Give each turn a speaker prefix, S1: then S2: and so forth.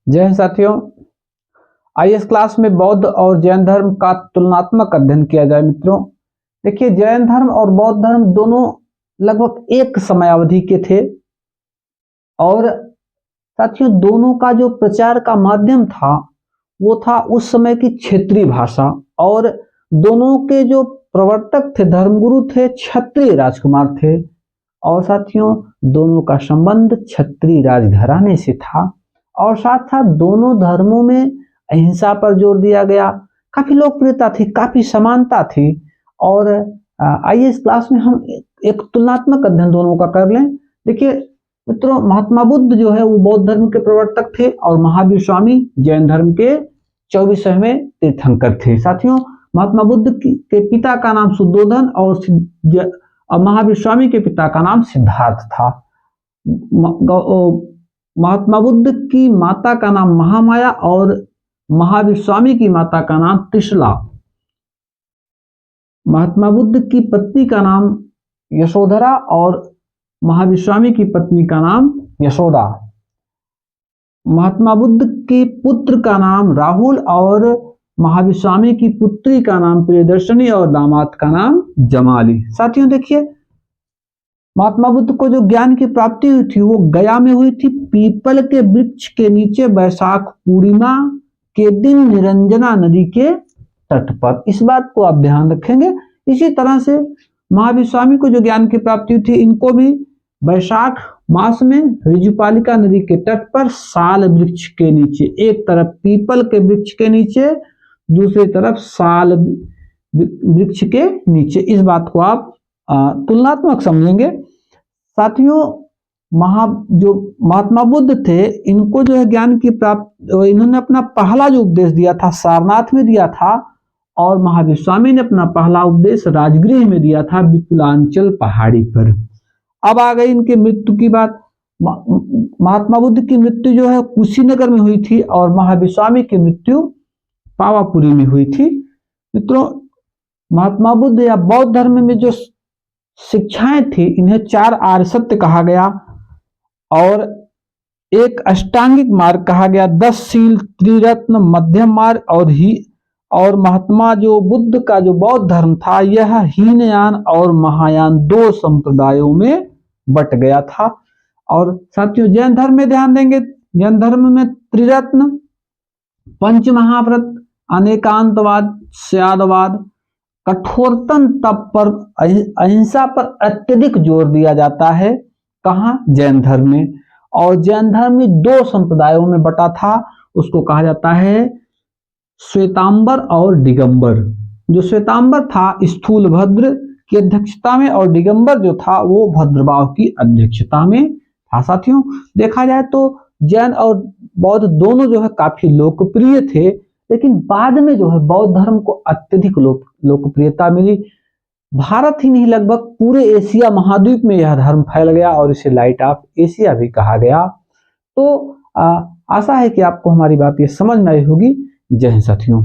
S1: जय हिंद साथियों, आइए इस क्लास में बौद्ध और जैन धर्म का तुलनात्मक अध्ययन किया जाए। मित्रों देखिए, जैन धर्म और बौद्ध धर्म दोनों लगभग एक समयावधि के थे और साथियों दोनों का जो प्रचार का माध्यम था वो था उस समय की क्षेत्रीय भाषा, और दोनों के जो प्रवर्तक थे, धर्मगुरु थे, क्षत्रिय राजकुमार थे। और साथियों दोनों का संबंध क्षत्रिय राजघराने से था, और साथ साथ दोनों धर्मों में अहिंसा पर जोर दिया गया। काफी लोकप्रियता थी, काफी समानता थी। और आइए इस क्लास में हम एक तुलनात्मक अध्ययन दोनों का कर लें। देखिए मित्रों, महात्मा बुद्ध जो है वो बौद्ध धर्म के प्रवर्तक थे और महावीर स्वामी जैन धर्म के 24वें तीर्थंकर थे। साथियों महात्मा बुद्ध के पिता का नाम सुद्धोधन और महावीर स्वामी के पिता का नाम सिद्धार्थ था। महात्मा बुद्ध की माता का नाम महामाया और महावीर स्वामी की माता का नाम त्रिशला। महात्मा बुद्ध की पत्नी का नाम यशोधरा और महावीर स्वामी की पत्नी का नाम यशोदा। महात्मा बुद्ध के पुत्र का नाम राहुल और महावीर स्वामी की पुत्री का नाम प्रियदर्शनी और दामाद का नाम जमाली। साथियों देखिए, महात्मा बुद्ध को जो ज्ञान की प्राप्ति हुई थी वो गया में हुई थी, पीपल के वृक्ष के नीचे वैशाख पूर्णिमा के दिन निरंजना नदी के तट पर। इस बात को आप ध्यान रखेंगे। इसी तरह से महावीर स्वामी को जो ज्ञान की प्राप्ति हुई थी, इनको भी वैशाख मास में ऋजुपालिका नदी के तट पर साल वृक्ष के नीचे, एक तरफ पीपल के वृक्ष के नीचे, दूसरी तरफ साल वृक्ष के नीचे। इस बात को आप तुलनात्मक समझेंगे। साथियों जो महात्मा बुद्ध थे, इनको जो है ज्ञान की प्राप्त, इन्होंने अपना पहला जो उपदेश दिया था सारनाथ में दिया था, और महावीर स्वामी ने अपना पहला उपदेश राजगृह में दिया था, विपुलांचल पहाड़ी पर। अब आ गई इनकी मृत्यु की बात। महात्मा बुद्ध की मृत्यु जो है कुशीनगर में हुई थी और महावीर स्वामी की मृत्यु पावापुरी में हुई थी। मित्रों महात्मा बुद्ध या बौद्ध धर्म में जो शिक्षाएं थी, इन्हें 4 आर्य सत्य कहा गया और एक अष्टांगिक मार्ग कहा गया, 10 शील, त्रिरत्न, मध्यम मार्ग और महात्मा जो बुद्ध का जो बौद्ध धर्म था यह हीनयान और महायान 2 संप्रदायों में बट गया था। और साथियों जैन धर्म में ध्यान देंगे, जैन धर्म में त्रिरत्न, पंच महाव्रत, अनेकांतवाद, स्यादवाद, कठोरतम तप पर, अहिंसा पर अत्यधिक जोर दिया जाता है। कहाँ? जैन धर्म में। और जैन धर्म में 2 संप्रदायों में बटा था, उसको कहा जाता है श्वेतांबर और दिगंबर। जो श्वेतांबर था स्थूलभद्र की अध्यक्षता में और दिगंबर जो था वो भद्रबाहु की अध्यक्षता में था। साथियों देखा जाए तो जैन और बौद्ध दोनों जो है काफी लोकप्रिय थे, लेकिन बाद में जो है बौद्ध धर्म को अत्यधिक लोकप्रियता मिली। भारत ही नहीं लगभग पूरे एशिया महाद्वीप में यह धर्म फैल गया और इसे लाइट ऑफ एशिया भी कहा गया। तो आशा है कि आपको हमारी बात ये समझ में आई होगी। जय हिंद साथियों।